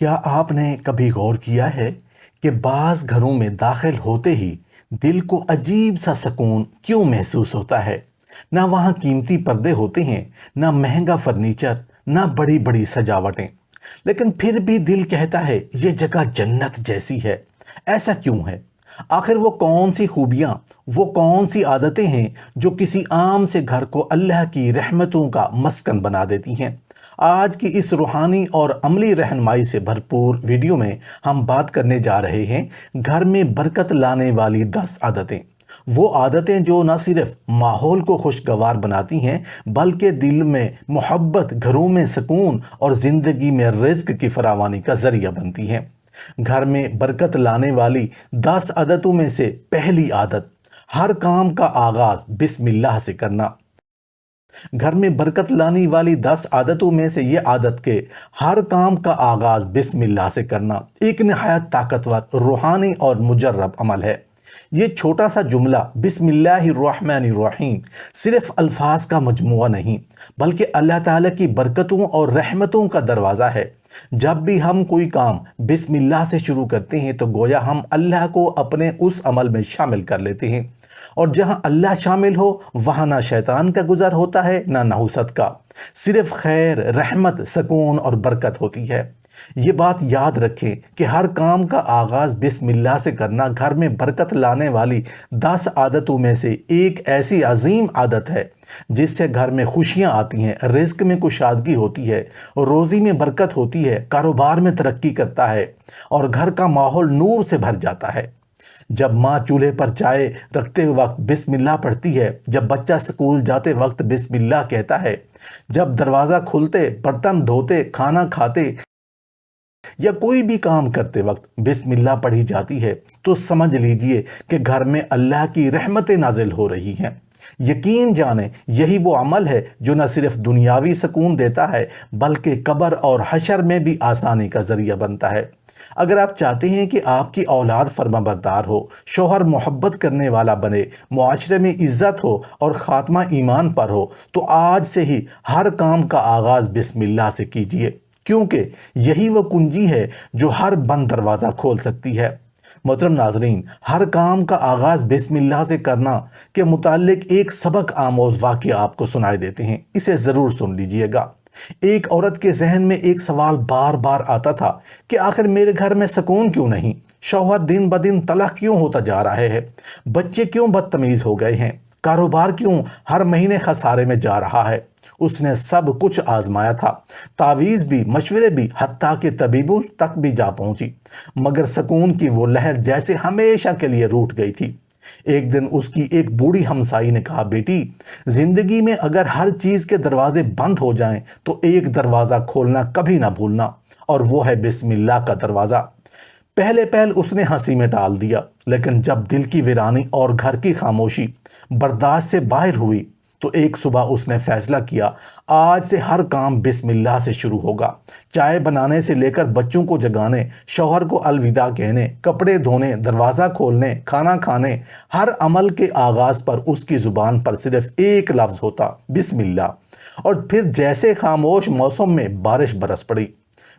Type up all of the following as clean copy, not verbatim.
کیا آپ نے کبھی غور کیا ہے کہ بعض گھروں میں داخل ہوتے ہی دل کو عجیب سا سکون کیوں محسوس ہوتا ہے؟ نہ وہاں قیمتی پردے ہوتے ہیں، نہ مہنگا فرنیچر، نہ بڑی بڑی سجاوٹیں، لیکن پھر بھی دل کہتا ہے یہ جگہ جنت جیسی ہے۔ ایسا کیوں ہے؟ آخر وہ کون سی خوبیاں، وہ کون سی عادتیں ہیں جو کسی عام سے گھر کو اللہ کی رحمتوں کا مسکن بنا دیتی ہیں؟ آج کی اس روحانی اور عملی رہنمائی سے بھرپور ویڈیو میں ہم بات کرنے جا رہے ہیں گھر میں برکت لانے والی 10 عادتیں۔ وہ عادتیں جو نہ صرف ماحول کو خوشگوار بناتی ہیں بلکہ دل میں محبت، گھروں میں سکون اور زندگی میں رزق کی فراوانی کا ذریعہ بنتی ہیں۔ گھر میں برکت لانے والی 10 عادتوں میں سے پہلی عادت، ہر کام کا آغاز بسم اللہ سے کرنا۔ گھر میں برکت لانے والی 10 عادتوں میں سے یہ عادت کہ ہر کام کا آغاز بسم اللہ سے کرنا ایک نہایت طاقتور، روحانی اور مجرب عمل ہے۔ یہ چھوٹا سا جملہ بسم اللہ الرحمن الرحیم صرف الفاظ کا مجموعہ نہیں بلکہ اللہ تعالیٰ کی برکتوں اور رحمتوں کا دروازہ ہے۔ جب بھی ہم کوئی کام بسم اللہ سے شروع کرتے ہیں تو گویا ہم اللہ کو اپنے اس عمل میں شامل کر لیتے ہیں، اور جہاں اللہ شامل ہو وہاں نہ شیطان کا گزر ہوتا ہے نہ نحوست کا، صرف خیر، رحمت، سکون اور برکت ہوتی ہے۔ یہ بات یاد رکھیں کہ ہر کام کا آغاز بسم اللہ سے کرنا گھر میں برکت لانے والی 10 عادتوں میں سے ایک ایسی عظیم عادت ہے جس سے گھر میں خوشیاں آتی ہیں، رزق میں کشادگی ہوتی ہے، روزی میں برکت ہوتی ہے، کاروبار میں ترقی کرتا ہے اور گھر کا ماحول نور سے بھر جاتا ہے۔ جب ماں چولہے پر چائے رکھتے وقت بسم اللہ پڑھتی ہے، جب بچہ سکول جاتے وقت بسم اللہ کہتا ہے، جب دروازہ کھلتے، برتن دھوتے، کھانا کھاتے یا کوئی بھی کام کرتے وقت بسم اللہ پڑھی جاتی ہے تو سمجھ لیجئے کہ گھر میں اللہ کی رحمتیں نازل ہو رہی ہیں۔ یقین جانیں یہی وہ عمل ہے جو نہ صرف دنیاوی سکون دیتا ہے بلکہ قبر اور حشر میں بھی آسانی کا ذریعہ بنتا ہے۔ اگر آپ چاہتے ہیں کہ آپ کی اولاد فرمانبردار ہو، شوہر محبت کرنے والا بنے، معاشرے میں عزت ہو اور خاتمہ ایمان پر ہو تو آج سے ہی ہر کام کا آغاز بسم اللہ سے کیجئے، کیونکہ یہی وہ کنجی ہے جو ہر بند دروازہ کھول سکتی ہے۔ محترم ناظرین، ہر کام کا آغاز بسم اللہ سے کرنا کے متعلق ایک سبق آموز واقعہ آپ کو سنائے دیتے ہیں، اسے ضرور سن لیجئے گا۔ ایک عورت کے ذہن میں ایک سوال بار بار آتا تھا کہ آخر میرے گھر میں سکون کیوں نہیں؟ شوہر دن بدن تلخ کیوں ہوتا جا رہا ہے؟ بچے کیوں بدتمیز ہو گئے ہیں؟ کاروبار کیوں ہر مہینے خسارے میں جا رہا ہے؟ اس نے سب کچھ آزمایا تھا، تعویذ بھی، مشورے بھی، حتیٰ کہ طبیبوں تک بھی جا پہنچی، مگر سکون کی وہ لہر جیسے ہمیشہ کے لیے روٹھ گئی تھی۔ ایک دن اس کی ایک بوڑھی ہمسائی نے کہا، بیٹی، زندگی میں اگر ہر چیز کے دروازے بند ہو جائیں تو ایک دروازہ کھولنا کبھی نہ بھولنا، اور وہ ہے بسم اللہ کا دروازہ۔ پہلے اس نے ہنسی میں ٹال دیا، لیکن جب دل کی ویرانی اور گھر کی خاموشی برداشت سے باہر ہوئی تو ایک صبح اس نے فیصلہ کیا، آج سے ہر کام بسم اللہ سے شروع ہوگا۔ چائے بنانے سے لے کر بچوں کو جگانے، شوہر کو الوداع کہنے، کپڑے دھونے، دروازہ کھولنے، کھانا کھانے، ہر عمل کے آغاز پر اس کی زبان پر صرف ایک لفظ ہوتا، بسم اللہ۔ اور پھر جیسے خاموش موسم میں بارش برس پڑی۔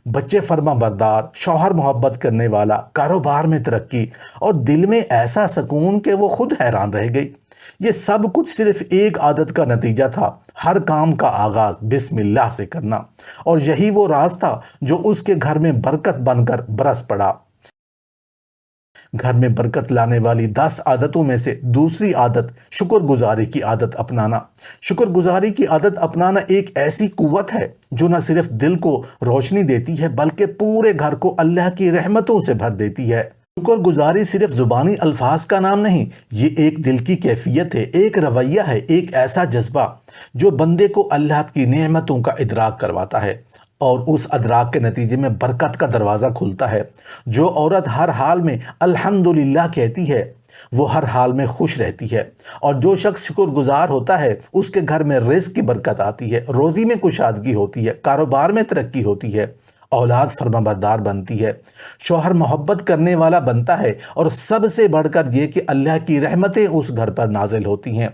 بچے فرما بردار، شوہر محبت کرنے والا، کاروبار میں ترقی اور دل میں ایسا سکون کہ وہ خود حیران رہ گئی۔ یہ سب کچھ صرف ایک عادت کا نتیجہ تھا، ہر کام کا آغاز بسم اللہ سے کرنا، اور یہی وہ راز تھا جو اس کے گھر میں برکت بن کر برس پڑا۔ گھر میں برکت لانے والی 10 عادتوں میں سے دوسری عادت، شکر گزاری کی عادت اپنانا۔ شکر گزاری کی عادت اپنانا ایک ایسی قوت ہے جو نہ صرف دل کو روشنی دیتی ہے بلکہ پورے گھر کو اللہ کی رحمتوں سے بھر دیتی ہے۔ شکر گزاری صرف زبانی الفاظ کا نام نہیں، یہ ایک دل کی کیفیت ہے، ایک رویہ ہے، ایک ایسا جذبہ جو بندے کو اللہ کی نعمتوں کا ادراک کرواتا ہے، اور اس ادراک کے نتیجے میں برکت کا دروازہ کھلتا ہے۔ جو عورت ہر حال میں الحمدللہ کہتی ہے وہ ہر حال میں خوش رہتی ہے، اور جو شخص شکر گزار ہوتا ہے اس کے گھر میں رزق کی برکت آتی ہے، روزی میں کشادگی ہوتی ہے، کاروبار میں ترقی ہوتی ہے، اولاد فرمانبردار بنتی ہے، شوہر محبت کرنے والا بنتا ہے، اور سب سے بڑھ کر یہ کہ اللہ کی رحمتیں اس گھر پر نازل ہوتی ہیں۔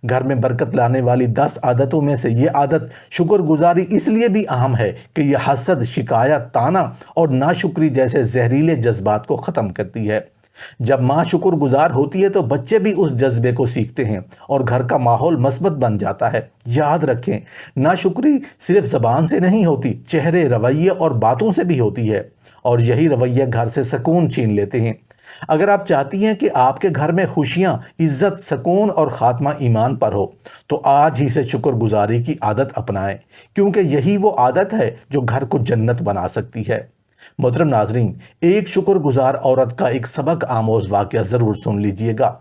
گھر میں برکت لانے والی 10 عادتوں میں سے یہ عادت شکر گزاری اس لیے بھی اہم ہے کہ یہ حسد، شکایت، طعنہ اور ناشکری جیسے زہریلے جذبات کو ختم کرتی ہے۔ جب ماں شکر گزار ہوتی ہے تو بچے بھی اس جذبے کو سیکھتے ہیں اور گھر کا ماحول مثبت بن جاتا ہے۔ یاد رکھیں، ناشکری صرف زبان سے نہیں ہوتی، چہرے، رویے اور باتوں سے بھی ہوتی ہے، اور یہی رویے گھر سے سکون چھین لیتے ہیں۔ اگر آپ چاہتی ہیں کہ آپ کے گھر میں خوشیاں، عزت، سکون اور خاتمہ ایمان پر ہو تو آج ہی سے شکر گزاری کی عادت اپنائیں، کیونکہ یہی وہ عادت ہے جو گھر کو جنت بنا سکتی ہے۔ محترم ناظرین، ایک شکر گزار عورت کا ایک سبق آموز واقعہ ضرور سن لیجئے گا۔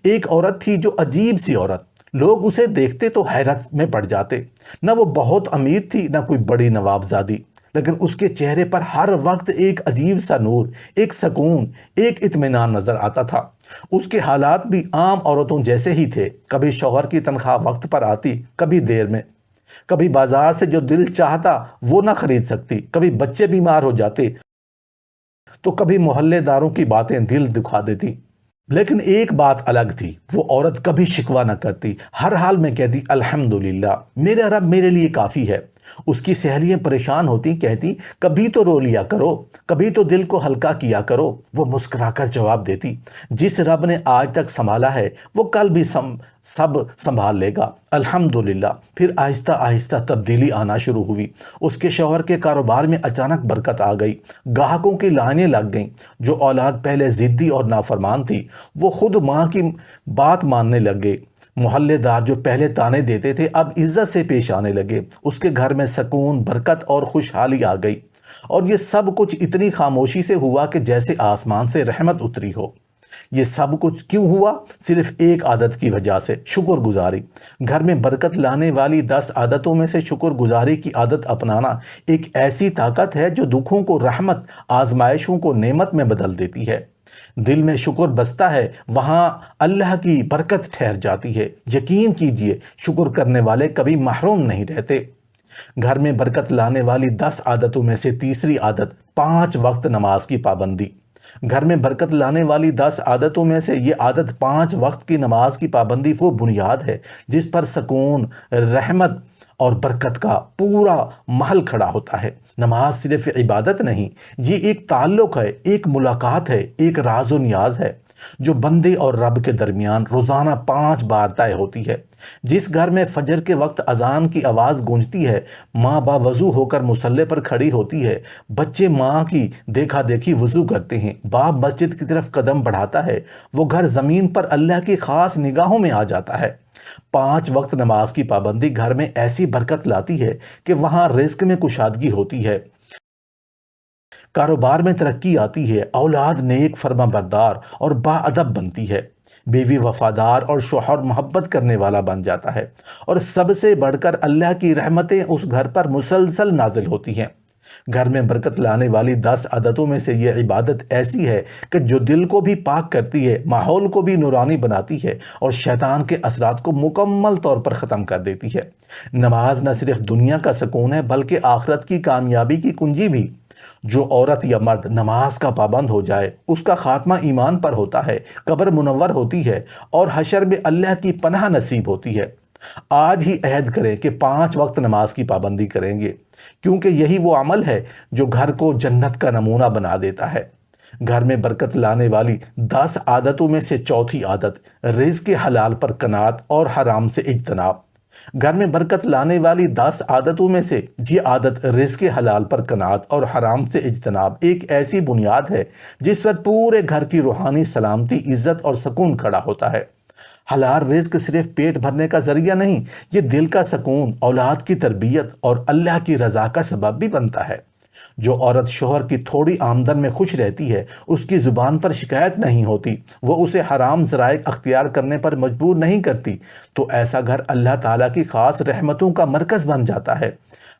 ایک عورت تھی جو عجیب سی عورت، لوگ اسے دیکھتے تو حیرت میں پڑ جاتے۔ نہ وہ بہت امیر تھی، نہ کوئی بڑی نوابزادی، لیکن اس کے چہرے پر ہر وقت ایک عجیب سا نور، ایک سکون، ایک اطمینان نظر آتا تھا۔ اس کے حالات بھی عام عورتوں جیسے ہی تھے، کبھی شوہر کی تنخواہ وقت پر آتی، کبھی دیر میں، کبھی بازار سے جو دل چاہتا وہ نہ خرید سکتی، کبھی بچے بیمار ہو جاتے تو کبھی محلے داروں کی باتیں دل دکھا دیتی۔ لیکن ایک بات الگ تھی، وہ عورت کبھی شکوہ نہ کرتی، ہر حال میں کہتی الحمدللہ، میرا رب میرے لیے کافی ہے۔ اس کی سہیلیاں پریشان ہوتی، کہتی کبھی تو رو لیا کرو، کبھی تو دل کو ہلکا کیا کرو۔ وہ مسکرا کر جواب دیتی، جس رب نے آج تک سنبھالا ہے وہ کل بھی سب سنبھال لے گا، الحمدللہ۔ پھر آہستہ آہستہ تبدیلی آنا شروع ہوئی۔ اس کے شوہر کے کاروبار میں اچانک برکت آ گئی، گاہکوں کی لائنیں لگ گئیں۔ جو اولاد پہلے ضدی اور نافرمان تھی وہ خود ماں کی بات ماننے لگ گئے۔ محلے دار جو پہلے تانے دیتے تھے اب عزت سے پیش آنے لگے۔ اس کے گھر میں سکون، برکت اور خوشحالی آ گئی، اور یہ سب کچھ اتنی خاموشی سے ہوا کہ جیسے آسمان سے رحمت اتری ہو۔ یہ سب کچھ کیوں ہوا؟ صرف ایک عادت کی وجہ سے، شکر گزاری۔ گھر میں برکت لانے والی 10 عادتوں میں سے شکر گزاری کی عادت اپنانا ایک ایسی طاقت ہے جو دکھوں کو رحمت، آزمائشوں کو نعمت میں بدل دیتی ہے۔ دل میں شکر بستا ہے، وہاں اللہ کی برکت ٹھہر جاتی ہے۔ یقین کیجئے، شکر کرنے والے کبھی محروم نہیں رہتے۔ گھر میں برکت لانے والی 10 عادتوں میں سے تیسری عادت، 5 وقت نماز کی پابندی۔ گھر میں برکت لانے والی 10 عادتوں میں سے یہ عادت 5 وقت کی نماز کی پابندی وہ بنیاد ہے جس پر سکون، رحمت اور برکت کا پورا محل کھڑا ہوتا ہے۔ نماز صرف عبادت نہیں، یہ ایک تعلق ہے، ایک ملاقات ہے، ایک راز و نیاز ہے جو بندے اور رب کے درمیان روزانہ 5 بار طے ہوتی ہے۔ جس گھر میں فجر کے وقت اذان کی آواز گونجتی ہے، ماں باوضو ہو کر مصلی پر کھڑی ہوتی ہے، بچے ماں کی دیکھا دیکھی وضو کرتے ہیں، باپ مسجد کی طرف قدم بڑھاتا ہے، وہ گھر زمین پر اللہ کی خاص نگاہوں میں آ جاتا ہے۔ 5 وقت نماز کی پابندی گھر میں ایسی برکت لاتی ہے کہ وہاں رزق میں کشادگی ہوتی ہے، کاروبار میں ترقی آتی ہے، اولاد نیک، فرما بردار اور با ادب بنتی ہے، بیوی وفادار اور شوہر محبت کرنے والا بن جاتا ہے، اور سب سے بڑھ کر اللہ کی رحمتیں اس گھر پر مسلسل نازل ہوتی ہیں۔ گھر میں برکت لانے والی 10 عادتوں میں سے یہ عبادت ایسی ہے کہ جو دل کو بھی پاک کرتی ہے، ماحول کو بھی نورانی بناتی ہے اور شیطان کے اثرات کو مکمل طور پر ختم کر دیتی ہے۔ نماز نہ صرف دنیا کا سکون ہے بلکہ آخرت کی کامیابی کی کنجی بھی۔ جو عورت یا مرد نماز کا پابند ہو جائے اس کا خاتمہ ایمان پر ہوتا ہے، قبر منور ہوتی ہے اور حشر میں اللہ کی پناہ نصیب ہوتی ہے۔ آج ہی عہد کریں کہ 5 وقت نماز کی پابندی کریں گے، کیونکہ یہی وہ عمل ہے جو گھر کو جنت کا نمونہ بنا دیتا ہے۔ گھر میں برکت لانے والی 10 عادتوں میں سے چوتھی عادت، رزق حلال پر قناعت اور حرام سے اجتناب۔ گھر میں برکت لانے والی 10 عادتوں میں سے یہ عادت، رزق حلال پر قناعت اور حرام سے اجتناب، ایک ایسی بنیاد ہے جس پر پورے گھر کی روحانی سلامتی، عزت اور سکون کھڑا ہوتا ہے۔ حلال رزق صرف پیٹ بھرنے کا ذریعہ نہیں، یہ دل کا سکون، اولاد کی تربیت اور اللہ کی رضا کا سبب بھی بنتا ہے۔ جو عورت شوہر کی تھوڑی آمدن میں خوش رہتی ہے، اس کی زبان پر شکایت نہیں ہوتی، وہ اسے حرام ذرائع اختیار کرنے پر مجبور نہیں کرتی، تو ایسا گھر اللہ تعالیٰ کی خاص رحمتوں کا مرکز بن جاتا ہے۔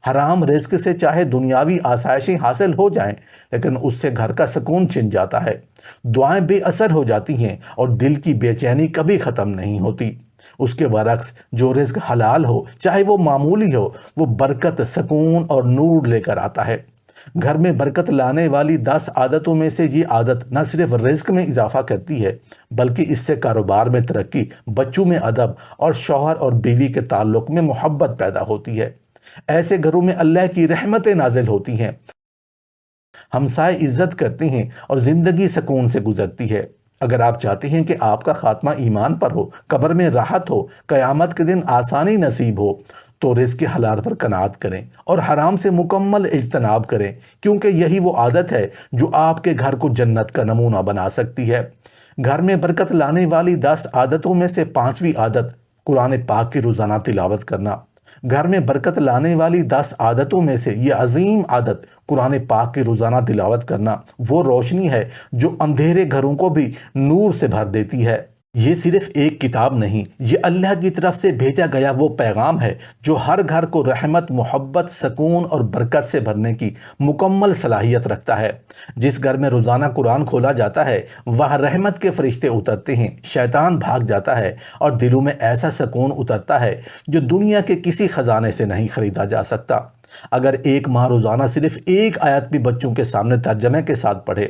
حرام رزق سے چاہے دنیاوی آسائشیں حاصل ہو جائیں، لیکن اس سے گھر کا سکون چھن جاتا ہے، دعائیں بے اثر ہو جاتی ہیں اور دل کی بے چینی کبھی ختم نہیں ہوتی۔ اس کے برعکس جو رزق حلال ہو، چاہے وہ معمولی ہو، وہ برکت، سکون اور نور لے کر آتا ہے۔ گھر میں برکت لانے والی 10 عادتوں میں سے یہ عادت نہ صرف رزق میں اضافہ کرتی ہے بلکہ اس سے کاروبار میں ترقی، بچوں میں ادب اور شوہر اور بیوی کے تعلق میں محبت پیدا ہوتی ہے۔ ایسے گھروں میں اللہ کی رحمتیں نازل ہوتی ہیں، ہمسائے عزت کرتے ہیں اور زندگی سکون سے گزرتی ہے۔ اگر آپ چاہتے ہیں کہ آپ کا خاتمہ ایمان پر ہو، قبر میں راحت ہو، قیامت کے دن آسانی نصیب ہو، تو رزق حلال پر قناعت کریں اور حرام سے مکمل اجتناب کریں، کیونکہ یہی وہ عادت ہے جو آپ کے گھر کو جنت کا نمونہ بنا سکتی ہے۔ گھر میں برکت لانے والی 10 عادتوں میں سے 5ویں عادت قرآن پاک کی روزانہ تلاوت کرنا۔ گھر میں برکت لانے والی 10 عادتوں میں سے یہ عظیم عادت قرآن پاک کی روزانہ تلاوت کرنا وہ روشنی ہے جو اندھیرے گھروں کو بھی نور سے بھر دیتی ہے۔ یہ صرف ایک کتاب نہیں، یہ اللہ کی طرف سے بھیجا گیا وہ پیغام ہے جو ہر گھر کو رحمت، محبت، سکون اور برکت سے بھرنے کی مکمل صلاحیت رکھتا ہے۔ جس گھر میں روزانہ قرآن کھولا جاتا ہے وہاں رحمت کے فرشتے اترتے ہیں، شیطان بھاگ جاتا ہے اور دلوں میں ایسا سکون اترتا ہے جو دنیا کے کسی خزانے سے نہیں خریدا جا سکتا۔ اگر ایک ماں روزانہ صرف ایک آیت بھی بچوں کے سامنے ترجمے کے ساتھ پڑھے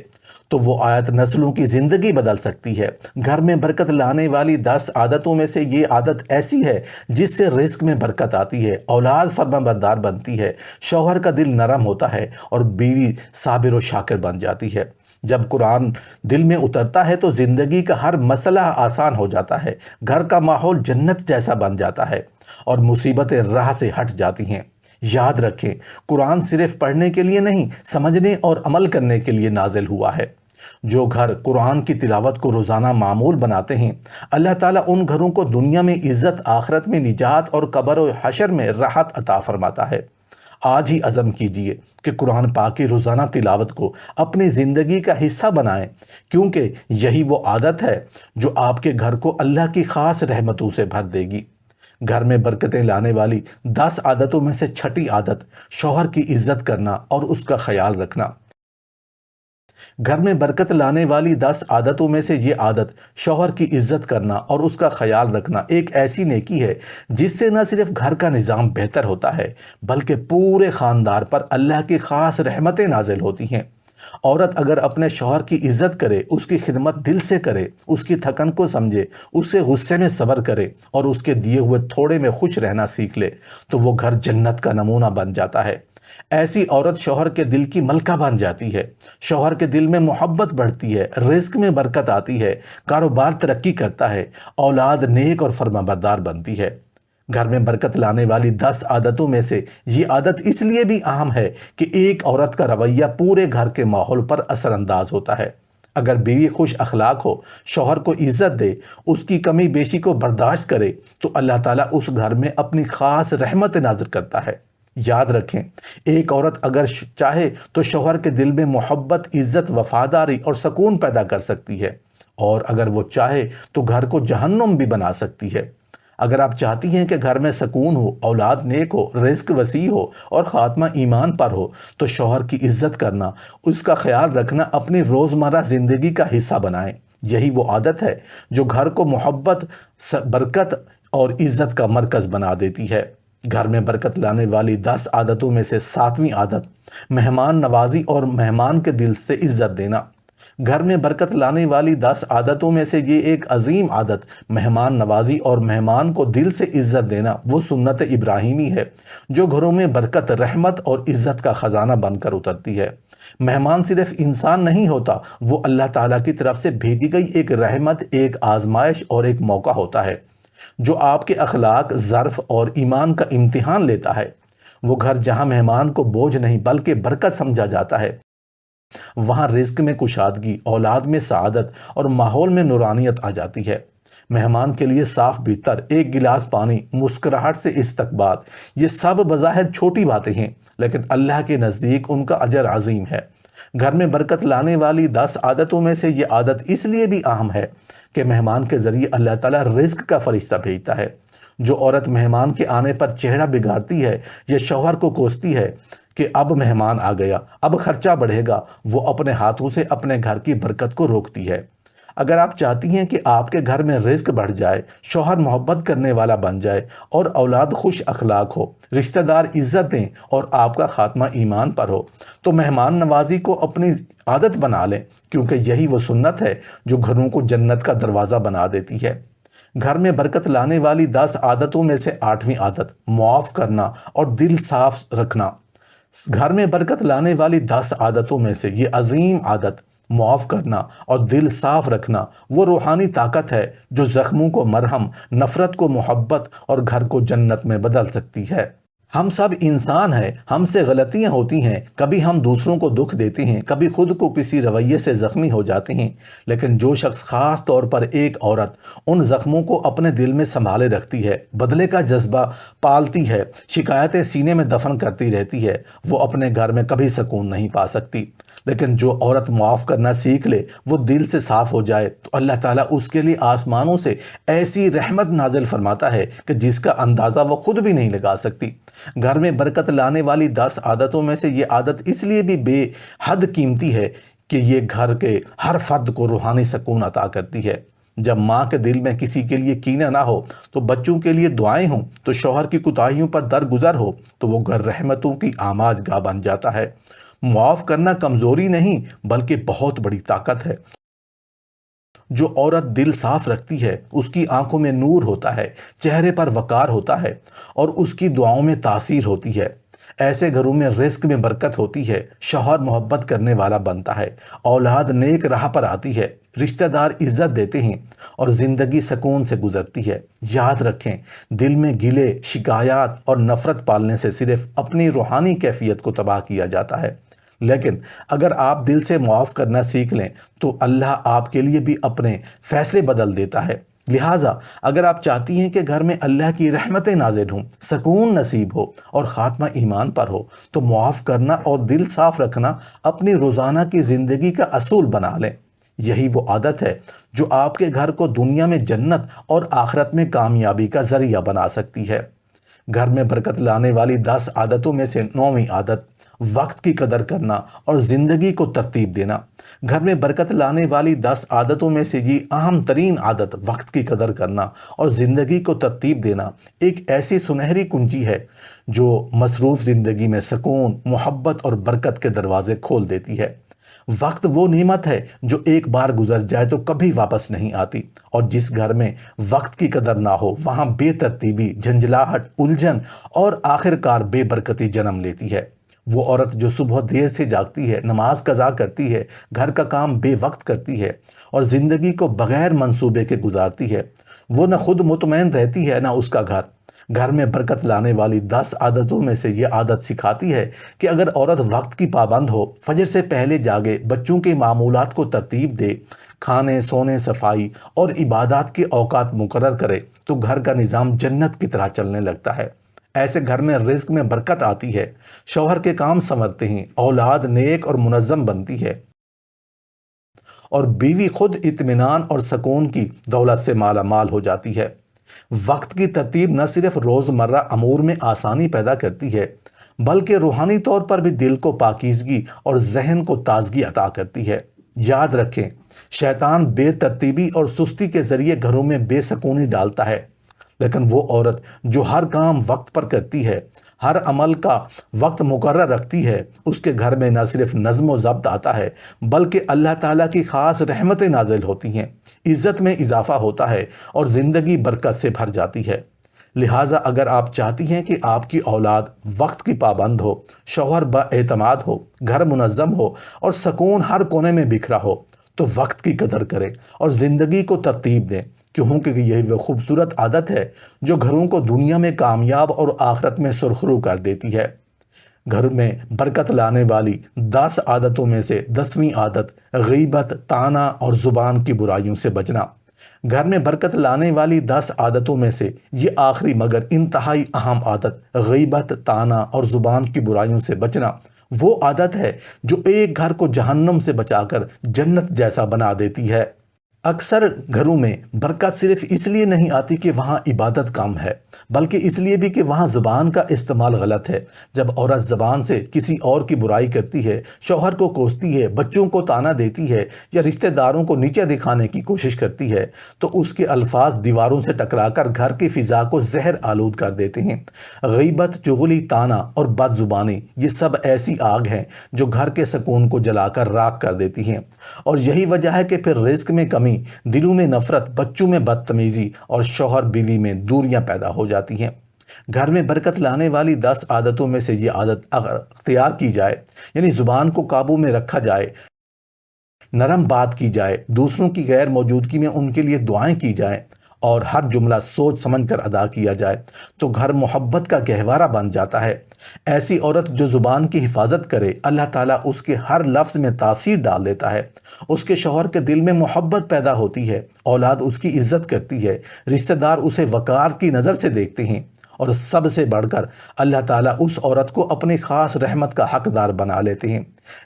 تو وہ آیت نسلوں کی زندگی بدل سکتی ہے۔ گھر میں برکت لانے والی 10 عادتوں میں سے یہ عادت ایسی ہے جس سے رزق میں برکت آتی ہے، اولاد فرما بردار بنتی ہے، شوہر کا دل نرم ہوتا ہے اور بیوی صابر و شاکر بن جاتی ہے۔ جب قرآن دل میں اترتا ہے تو زندگی کا ہر مسئلہ آسان ہو جاتا ہے، گھر کا ماحول جنت جیسا بن جاتا ہے اور مصیبتیں راہ سے ہٹ جاتی ہیں۔ یاد رکھیں، قرآن صرف پڑھنے کے لیے نہیں، سمجھنے اور عمل کرنے کے لیے نازل ہوا ہے۔ جو گھر قرآن کی تلاوت کو روزانہ معمول بناتے ہیں، اللہ تعالیٰ ان گھروں کو دنیا میں عزت، آخرت میں نجات اور قبر و حشر میں راحت عطا فرماتا ہے۔ آج ہی عزم کیجئے کہ قرآن پاک کی روزانہ تلاوت کو اپنی زندگی کا حصہ بنائیں، کیونکہ یہی وہ عادت ہے جو آپ کے گھر کو اللہ کی خاص رحمتوں سے بھر دے گی۔ گھر میں برکتیں لانے والی 10 عادتوں میں سے 6ٹھی عادت شوہر کی عزت کرنا اور اس کا خیال رکھنا۔ گھر میں برکت لانے والی 10 عادتوں میں سے یہ عادت شوہر کی عزت کرنا اور اس کا خیال رکھنا ایک ایسی نیکی ہے جس سے نہ صرف گھر کا نظام بہتر ہوتا ہے بلکہ پورے خاندان پر اللہ کی خاص رحمتیں نازل ہوتی ہیں۔ عورت اگر اپنے شوہر کی عزت کرے، اس کی خدمت دل سے کرے، اس کی تھکن کو سمجھے، اس سے غصے میں صبر کرے اور اس کے دیے ہوئے تھوڑے میں خوش رہنا سیکھ لے تو وہ گھر جنت کا نمونہ بن جاتا ہے۔ ایسی عورت شوہر کے دل کی ملکہ بن جاتی ہے، شوہر کے دل میں محبت بڑھتی ہے، رزق میں برکت آتی ہے، کاروبار ترقی کرتا ہے، اولاد نیک اور فرما بردار بنتی ہے۔ گھر میں برکت لانے والی 10 عادتوں میں سے یہ عادت اس لیے بھی اہم ہے کہ ایک عورت کا رویہ پورے گھر کے ماحول پر اثر انداز ہوتا ہے۔ اگر بیوی خوش اخلاق ہو، شوہر کو عزت دے، اس کی کمی بیشی کو برداشت کرے تو اللہ تعالیٰ اس گھر میں اپنی خاص رحمت نازل کرتا ہے۔ یاد رکھیں، ایک عورت اگر چاہے تو شوہر کے دل میں محبت، عزت، وفاداری اور سکون پیدا کر سکتی ہے، اور اگر وہ چاہے تو گھر کو جہنم بھی بنا سکتی ہے۔ اگر آپ چاہتی ہیں کہ گھر میں سکون ہو، اولاد نیک ہو، رزق وسیع ہو اور خاتمہ ایمان پر ہو تو شوہر کی عزت کرنا، اس کا خیال رکھنا اپنی روزمرہ زندگی کا حصہ بنائیں۔ یہی وہ عادت ہے جو گھر کو محبت، برکت اور عزت کا مرکز بنا دیتی ہے۔ گھر میں برکت لانے والی 10 عادتوں میں سے 7ویں عادت مہمان نوازی اور مہمان کے دل سے عزت دینا۔ گھر میں برکت لانے والی 10 عادتوں میں سے یہ ایک عظیم عادت مہمان نوازی اور مہمان کو دل سے عزت دینا وہ سنت ابراہیمی ہے جو گھروں میں برکت، رحمت اور عزت کا خزانہ بن کر اترتی ہے۔ مہمان صرف انسان نہیں ہوتا، وہ اللہ تعالیٰ کی طرف سے بھیجی گئی ایک رحمت، ایک آزمائش اور ایک موقع ہوتا ہے جو آپ کے اخلاق، ظرف اور ایمان کا امتحان لیتا ہے۔ وہ گھر جہاں مہمان کو بوجھ نہیں بلکہ برکت سمجھا جاتا ہے، وہاں رزق میں کشادگی، اولاد میں سعادت اور ماحول میں نورانیت آ جاتی ہے۔ مہمان کے لیے صاف بستر، ایک گلاس پانی، مسکراہٹ سے استقبال، یہ سب بظاہر چھوٹی باتیں ہیں لیکن اللہ کے نزدیک ان کا اجر عظیم ہے۔ گھر میں برکت لانے والی 10 عادتوں میں سے یہ عادت اس لیے بھی اہم ہے کہ مہمان کے ذریعے اللہ تعالیٰ رزق کا فرشتہ بھیجتا ہے۔ جو عورت مہمان کے آنے پر چہرہ بگاڑتی ہے یا شوہر کو کوستی ہے کہ اب مہمان آ گیا، اب خرچہ بڑھے گا، وہ اپنے ہاتھوں سے اپنے گھر کی برکت کو روکتی ہے۔ اگر آپ چاہتی ہیں کہ آپ کے گھر میں رزق بڑھ جائے، شوہر محبت کرنے والا بن جائے اور اولاد خوش اخلاق ہو، رشتہ دار عزت دیں اور آپ کا خاتمہ ایمان پر ہو، تو مہمان نوازی کو اپنی عادت بنا لیں، کیونکہ یہی وہ سنت ہے جو گھروں کو جنت کا دروازہ بنا دیتی ہے۔ گھر میں برکت لانے والی 10 عادتوں میں سے 8ویں عادت معاف کرنا اور دل صاف رکھنا۔ گھر میں برکت لانے والی 10 عادتوں میں سے یہ عظیم عادت معاف کرنا اور دل صاف رکھنا وہ روحانی طاقت ہے جو زخموں کو مرہم، نفرت کو محبت اور گھر کو جنت میں بدل سکتی ہے۔ ہم سب انسان ہیں، ہم سے غلطیاں ہوتی ہیں، کبھی ہم دوسروں کو دکھ دیتے ہیں، کبھی خود کو کسی رویے سے زخمی ہو جاتے ہیں، لیکن جو شخص خاص طور پر ایک عورت ان زخموں کو اپنے دل میں سنبھالے رکھتی ہے، بدلے کا جذبہ پالتی ہے، شکایتیں سینے میں دفن کرتی رہتی ہے، وہ اپنے گھر میں کبھی سکون نہیں پا سکتی۔ لیکن جو عورت معاف کرنا سیکھ لے، وہ دل سے صاف ہو جائے، تو اللہ تعالیٰ اس کے لیے آسمانوں سے ایسی رحمت نازل فرماتا ہے کہ جس کا اندازہ وہ خود بھی نہیں لگا سکتی۔ گھر میں برکت لانے والی 10 عادتوں میں سے یہ عادت اس لیے بھی بے حد قیمتی ہے کہ یہ گھر کے ہر فرد کو روحانی سکون عطا کرتی ہے۔ جب ماں کے دل میں کسی کے لیے کینہ نہ ہو، تو بچوں کے لیے دعائیں ہوں، تو شوہر کی کوتاہیوں پر درگزر ہو، تو وہ گھر رحمتوں کی آماج گاہ بن جاتا ہے۔ معاف کرنا کمزوری نہیں بلکہ بہت بڑی طاقت ہے۔ جو عورت دل صاف رکھتی ہے، اس کی آنکھوں میں نور ہوتا ہے، چہرے پر وقار ہوتا ہے اور اس کی دعاؤں میں تاثیر ہوتی ہے۔ ایسے گھروں میں رزق میں برکت ہوتی ہے، شوہر محبت کرنے والا بنتا ہے، اولاد نیک راہ پر آتی ہے، رشتہ دار عزت دیتے ہیں اور زندگی سکون سے گزرتی ہے۔ یاد رکھیں، دل میں گلے، شکایات اور نفرت پالنے سے صرف اپنی روحانی کیفیت کو تباہ کیا جاتا ہے۔ لیکن اگر آپ دل سے معاف کرنا سیکھ لیں تو اللہ آپ کے لیے بھی اپنے فیصلے بدل دیتا ہے۔ لہٰذا اگر آپ چاہتی ہیں کہ گھر میں اللہ کی رحمتیں نازل ہوں، سکون نصیب ہو اور خاتمہ ایمان پر ہو، تو معاف کرنا اور دل صاف رکھنا اپنی روزانہ کی زندگی کا اصول بنا لیں۔ یہی وہ عادت ہے جو آپ کے گھر کو دنیا میں جنت اور آخرت میں کامیابی کا ذریعہ بنا سکتی ہے۔ گھر میں برکت لانے والی 10 عادتوں میں سے 9ویں عادت وقت کی قدر کرنا اور زندگی کو ترتیب دینا۔ گھر میں برکت لانے والی 10 عادتوں میں سے یہ اہم ترین عادت وقت کی قدر کرنا اور زندگی کو ترتیب دینا ایک ایسی سنہری کنجی ہے جو مصروف زندگی میں سکون، محبت اور برکت کے دروازے کھول دیتی ہے۔ وقت وہ نعمت ہے جو ایک بار گزر جائے تو کبھی واپس نہیں آتی، اور جس گھر میں وقت کی قدر نہ ہو وہاں بے ترتیبی، جھنجھلاہٹ، الجھن اور آخرکار بے برکتی جنم لیتی ہے۔ وہ عورت جو صبح دیر سے جاگتی ہے، نماز قضا کرتی ہے، گھر کا کام بے وقت کرتی ہے اور زندگی کو بغیر منصوبے کے گزارتی ہے، وہ نہ خود مطمئن رہتی ہے نہ اس کا گھر۔ گھر میں برکت لانے والی 10 عادتوں میں سے یہ عادت سکھاتی ہے کہ اگر عورت وقت کی پابند ہو، فجر سے پہلے جاگے، بچوں کے معمولات کو ترتیب دے، کھانے، سونے، صفائی اور عبادات کے اوقات مقرر کرے، تو گھر کا نظام جنت کی طرح چلنے لگتا ہے۔ ایسے گھر میں رزق میں برکت آتی ہے، شوہر کے کام سنورتے ہیں، اولاد نیک اور منظم بنتی ہے اور بیوی خود اطمینان اور سکون کی دولت سے مالا مال ہو جاتی ہے۔ وقت کی ترتیب نہ صرف روزمرہ امور میں آسانی پیدا کرتی ہے بلکہ روحانی طور پر بھی دل کو پاکیزگی اور ذہن کو تازگی عطا کرتی ہے۔ یاد رکھیں، شیطان بے ترتیبی اور سستی کے ذریعے گھروں میں بے سکونی ڈالتا ہے، لیکن وہ عورت جو ہر کام وقت پر کرتی ہے، ہر عمل کا وقت مقرر رکھتی ہے، اس کے گھر میں نہ صرف نظم و ضبط آتا ہے بلکہ اللہ تعالیٰ کی خاص رحمتیں نازل ہوتی ہیں، عزت میں اضافہ ہوتا ہے اور زندگی برکت سے بھر جاتی ہے۔ لہٰذا اگر آپ چاہتی ہیں کہ آپ کی اولاد وقت کی پابند ہو، شوہر با اعتماد ہو، گھر منظم ہو اور سکون ہر کونے میں بکھرا ہو، تو وقت کی قدر کریں اور زندگی کو ترتیب دیں، کیونکہ یہی وہ خوبصورت عادت ہے جو گھروں کو دنیا میں کامیاب اور آخرت میں سرخرو کر دیتی ہے۔ گھر میں برکت لانے والی 10 عادتوں میں سے 10ویں عادت غیبت، طعنہ اور زبان کی برائیوں سے بچنا۔ گھر میں برکت لانے والی 10 عادتوں میں سے یہ آخری مگر انتہائی اہم عادت غیبت، طعنہ اور زبان کی برائیوں سے بچنا وہ عادت ہے جو ایک گھر کو جہنم سے بچا کر جنت جیسا بنا دیتی ہے۔ اکثر گھروں میں برکت صرف اس لیے نہیں آتی کہ وہاں عبادت کم ہے، بلکہ اس لیے بھی کہ وہاں زبان کا استعمال غلط ہے۔ جب عورت زبان سے کسی اور کی برائی کرتی ہے، شوہر کو کوستی ہے، بچوں کو طعنہ دیتی ہے یا رشتہ داروں کو نیچے دکھانے کی کوشش کرتی ہے، تو اس کے الفاظ دیواروں سے ٹکرا کر گھر کی فضا کو زہر آلود کر دیتے ہیں۔ غیبت، چغلی، طعنہ اور بد زبانی، یہ سب ایسی آگ ہیں جو گھر کے سکون کو جلا کر راکھ کر دیتی ہیں، اور یہی وجہ ہے کہ پھر رزق میں کمی، دلوں میں نفرت، بچوں میں بدتمیزی اور شوہر بیوی میں دوریاں پیدا ہو جاتی ہیں۔ گھر میں برکت لانے والی 10 عادتوں میں سے یہ عادت اگر اختیار کی جائے، یعنی زبان کو قابو میں رکھا جائے، نرم بات کی جائے، دوسروں کی غیر موجودگی میں ان کے لیے دعائیں کی جائیں اور ہر جملہ سوچ سمجھ کر ادا کیا جائے، تو گھر محبت کا گہوارہ بن جاتا ہے۔ ایسی عورت جو زبان کی حفاظت کرے، اللہ تعالیٰ اس کے ہر لفظ میں تاثیر ڈال دیتا ہے۔ اس کے شوہر کے دل میں محبت پیدا ہوتی ہے، اولاد اس کی عزت کرتی ہے، رشتہ دار اسے وقار کی نظر سے دیکھتے ہیں، اور سب سے بڑھ کر اللہ تعالیٰ اس عورت کو اپنی خاص رحمت کا حقدار بنا لیتے ہیں۔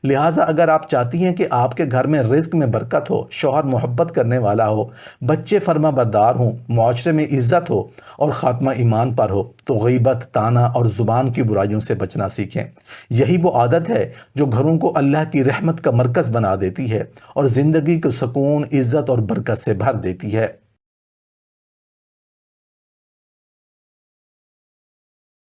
لہٰذا اگر آپ چاہتی ہیں کہ آپ کے گھر میں رزق میں برکت ہو، شوہر محبت کرنے والا ہو، بچے فرما بردار ہوں، معاشرے میں عزت ہو اور خاتمہ ایمان پر ہو، تو غیبت، طعنہ اور زبان کی برائیوں سے بچنا سیکھیں۔ یہی وہ عادت ہے جو گھروں کو اللہ کی رحمت کا مرکز بنا دیتی ہے اور زندگی کو سکون، عزت اور برکت سے بھر دیتی ہے۔